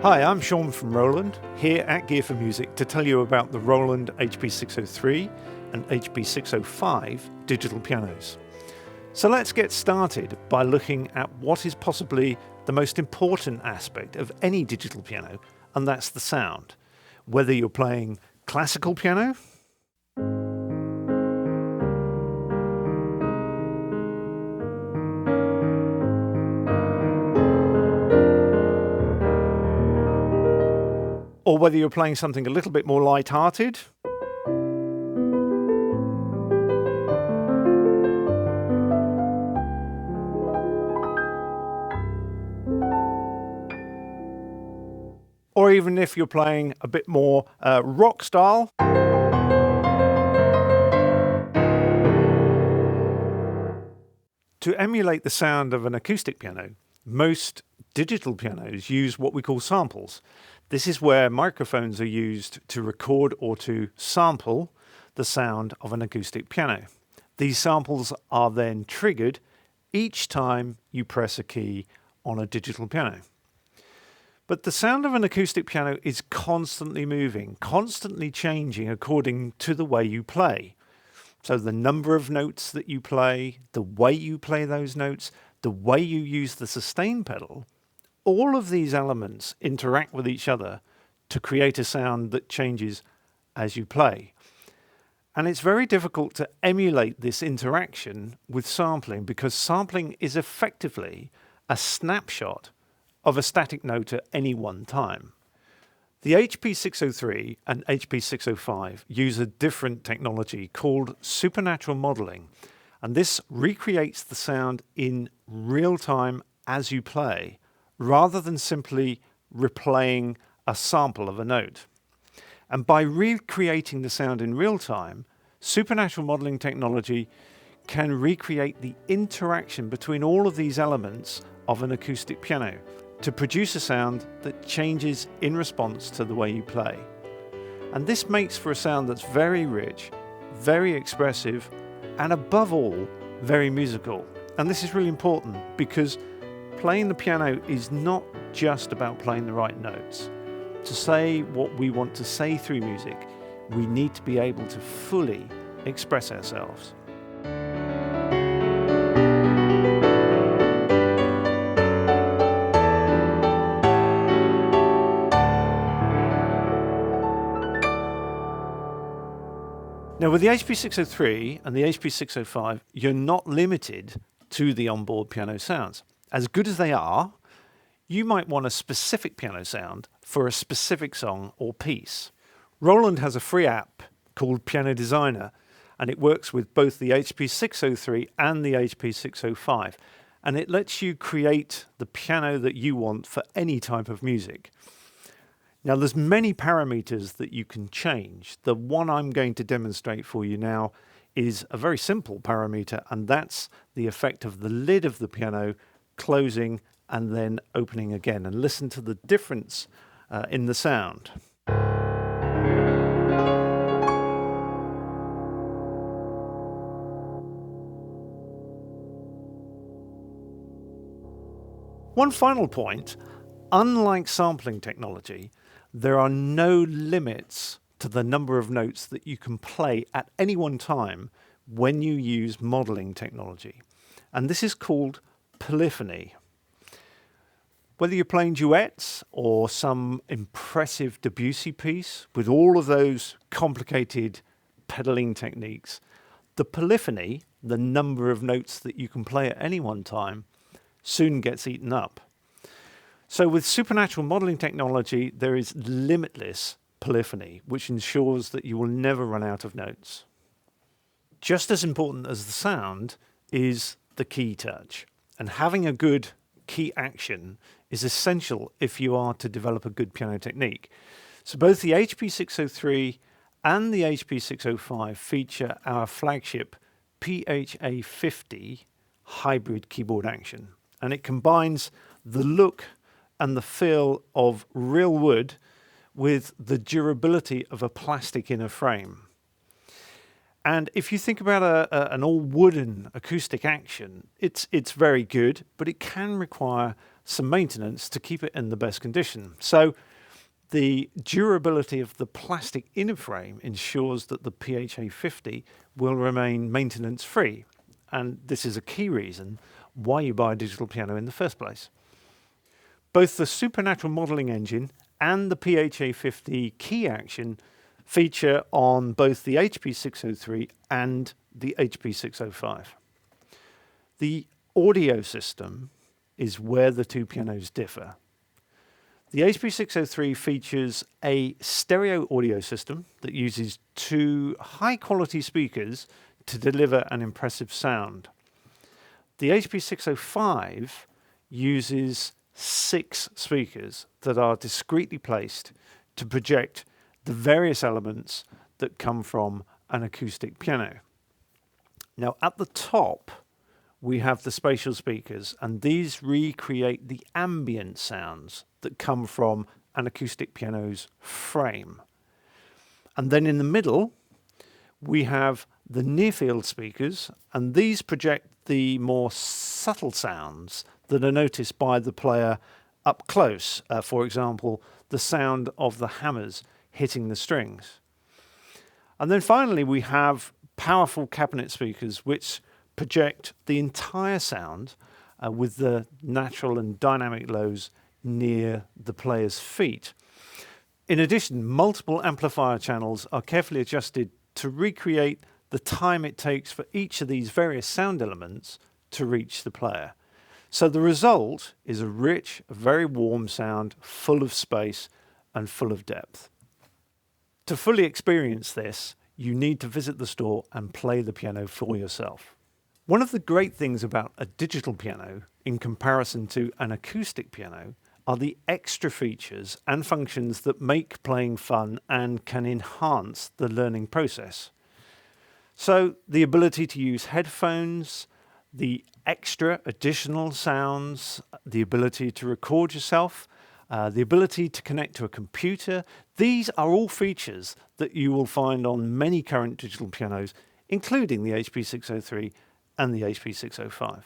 Hi, I'm Sean from Roland, here at Gear for Music to tell you about the Roland HP603 and HP605 digital pianos. So let's get started by looking at what is possibly the most important aspect of any digital piano, and that's the sound. Whether you're playing classical piano, or whether you're playing something a little bit more light-hearted, or even if you're playing a bit more rock style, to emulate the sound of an acoustic piano, most digital pianos use what we call samples. This is where microphones are used to record or to sample the sound of an acoustic piano. These samples are then triggered each time you press a key on a digital piano. But the sound of an acoustic piano is constantly moving, constantly changing according to the way you play. So the number of notes that you play, the way you play those notes, the way you use the sustain pedal, all of these elements interact with each other to create a sound that changes as you play. And it's very difficult to emulate this interaction with sampling because sampling is effectively a snapshot of a static note at any one time. The HP603 and HP605 use a different technology called supernatural modeling, and this recreates the sound in real time as you play, rather than simply replaying a sample of a note. And by recreating the sound in real time, supernatural modeling technology can recreate the interaction between all of these elements of an acoustic piano to produce a sound that changes in response to the way you play. And this makes for a sound that's very rich, very expressive, and above all, very musical. And this is really important because playing the piano is not just about playing the right notes. To say what we want to say through music, we need to be able to fully express ourselves. Now with the HP603 and the HP605, you're not limited to the onboard piano sounds. As good as they are, you might want a specific piano sound for a specific song or piece. Roland has a free app called Piano Designer, and it works with both the HP603 and the HP605, and it lets you create the piano that you want for any type of music. Now there's many parameters that you can change. The one I'm going to demonstrate for you now is a very simple parameter, and that's the effect of the lid of the piano closing and then opening again, and listen to the difference in the sound. One final point, unlike sampling technology, there are no limits to the number of notes that you can play at any one time when you use modeling technology. And this is called Polyphony. Whether you're playing duets or some impressive Debussy piece with all of those complicated pedaling techniques, the polyphony, the number of notes that you can play at any one time, soon gets eaten up. So with supernatural modeling technology, there is limitless polyphony, which ensures that you will never run out of notes. Just as important as the sound is the key touch, and having a good key action is essential if you are to develop a good piano technique. So both the HP603 and the HP605 feature our flagship PHA50 hybrid keyboard action, and it combines the look and the feel of real wood with the durability of a plastic inner frame. And if you think about an all wooden acoustic action, it's very good, but it can require some maintenance to keep it in the best condition. So the durability of the plastic inner frame ensures that the PHA50 will remain maintenance free. And this is a key reason why you buy a digital piano in the first place. Both the Supernatural modelling engine and the PHA50 key action feature on both the HP603 and the HP605. The audio system is where the two pianos differ. The HP603 features a stereo audio system that uses two high-quality speakers to deliver an impressive sound. The HP605 uses 6 speakers that are discreetly placed to project the various elements that come from an acoustic piano. Now, at the top, we have the spatial speakers, and these recreate the ambient sounds that come from an acoustic piano's frame. And then in the middle, we have the near-field speakers, and these project the more subtle sounds that are noticed by the player up close. For example, the sound of the hammers hitting the strings. And then finally, we have powerful cabinet speakers, which project the entire sound with the natural and dynamic lows near the player's feet. In addition, multiple amplifier channels are carefully adjusted to recreate the time it takes for each of these various sound elements to reach the player. So the result is a rich, very warm sound, full of space and full of depth. To fully experience this, you need to visit the store and play the piano for yourself. One of the great things about a digital piano in comparison to an acoustic piano are the extra features and functions that make playing fun and can enhance the learning process. So the ability to use headphones, the extra additional sounds, the ability to record yourself, the ability to connect to a computer, these are all features that you will find on many current digital pianos, including the HP603 and the HP605.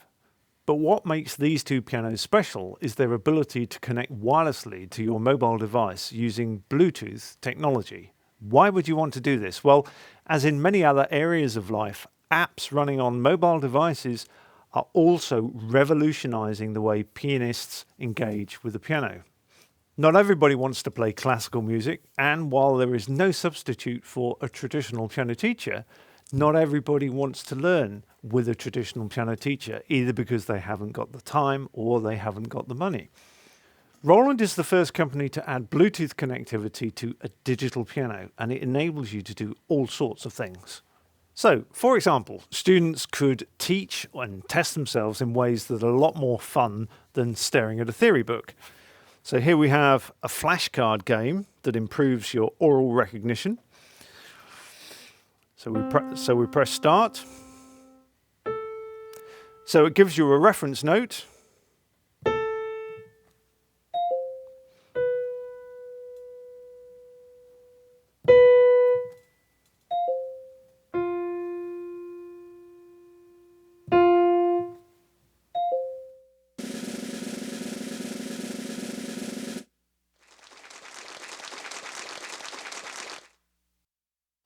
But what makes these two pianos special is their ability to connect wirelessly to your mobile device using Bluetooth technology. Why would you want to do this? Well, as in many other areas of life, apps running on mobile devices are also revolutionizing the way pianists engage with the piano. Not everybody wants to play classical music, and while there is no substitute for a traditional piano teacher, not everybody wants to learn with a traditional piano teacher, either because they haven't got the time or they haven't got the money. Roland is the first company to add Bluetooth connectivity to a digital piano, and it enables you to do all sorts of things. So, for example, students could teach and test themselves in ways that are a lot more fun than staring at a theory book. So here we have a flashcard game that improves your oral recognition. So we press start. So it gives you a reference note.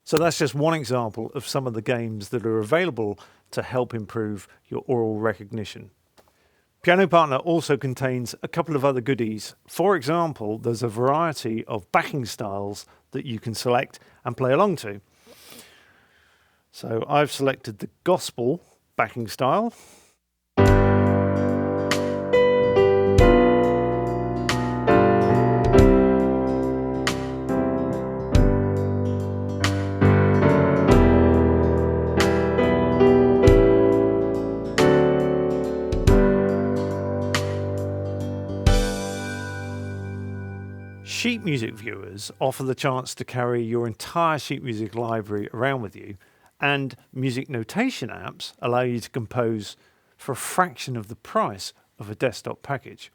So that's just one example of some of the games that are available to help improve your oral recognition. Piano Partner also contains a couple of other goodies. For example, there's a variety of backing styles that you can select and play along to. So I've selected the gospel backing style. Sheet music viewers offer the chance to carry your entire sheet music library around with you, and music notation apps allow you to compose for a fraction of the price of a desktop package.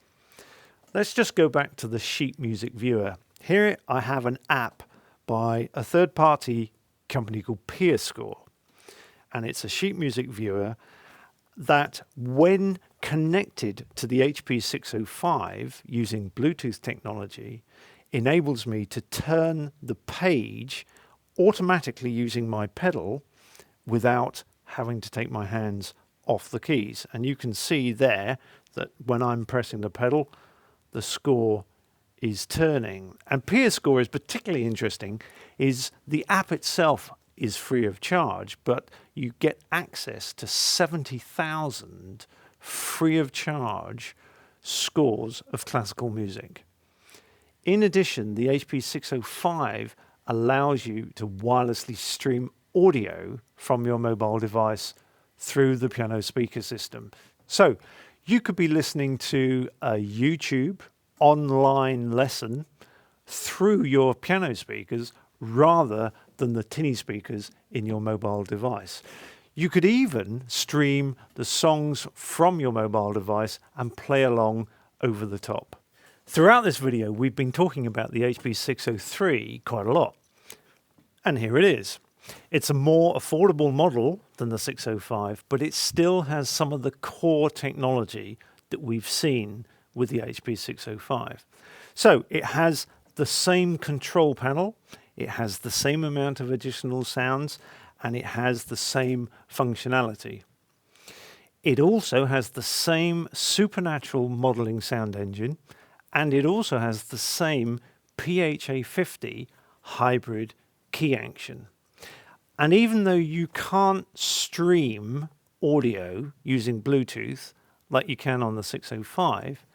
Let's just go back to the sheet music viewer. Here I have an app by a third-party company called PeerScore, and it's a sheet music viewer that, when connected to the HP605 using Bluetooth technology enables me to turn the page automatically using my pedal without having to take my hands off the keys. And you can see there that when I'm pressing the pedal, the score is turning. And peer score is particularly interesting, is the app itself is free of charge, but you get access to 70,000 free of charge scores of classical music. In addition, the HP605 allows you to wirelessly stream audio from your mobile device through the piano speaker system. So you could be listening to a YouTube online lesson through your piano speakers rather than the tinny speakers in your mobile device. You could even stream the songs from your mobile device and play along over the top. Throughout this video, we've been talking about the HP603 quite a lot. And here it is. It's a more affordable model than the 605, but it still has some of the core technology that we've seen with the HP605. So it has the same control panel, it has the same amount of additional sounds, and it has the same functionality. It also has the same supernatural modeling sound engine, and it also has the same PHA50 hybrid key action. And even though you can't stream audio using Bluetooth like you can on the 605,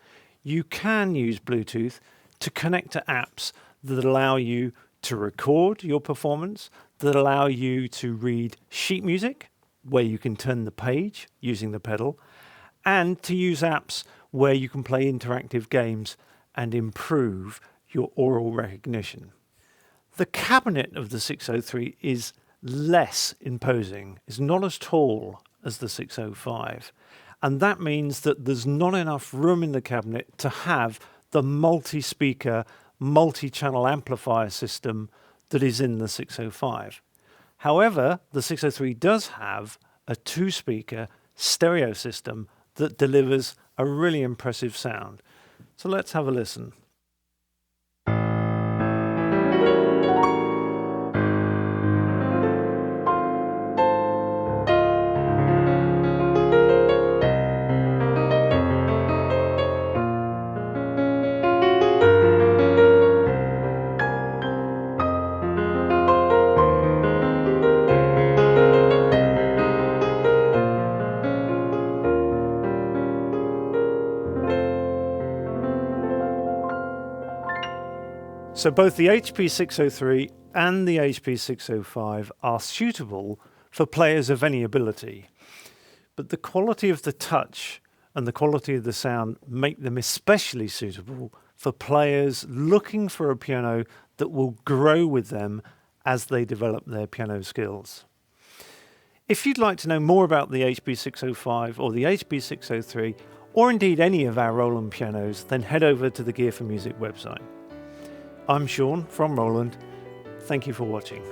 you can use Bluetooth to connect to apps that allow you to record your performance, that allow you to read sheet music, where you can turn the page using the pedal, and to use apps where you can play interactive games and improve your oral recognition. The cabinet of the 603 is less imposing, is not as tall as the 605, and that means that there's not enough room in the cabinet to have the multi-speaker, multi-channel amplifier system that is in the 605. However, the 603 does have a two-speaker stereo system that delivers a really impressive sound. So let's have a listen. So both the HP603 and the HP605 are suitable for players of any ability, but the quality of the touch and the quality of the sound make them especially suitable for players looking for a piano that will grow with them as they develop their piano skills. If you'd like to know more about the HP605 or the HP603, or indeed any of our Roland pianos, then head over to the Gear for Music website. I'm Sean from Roland. Thank you for watching.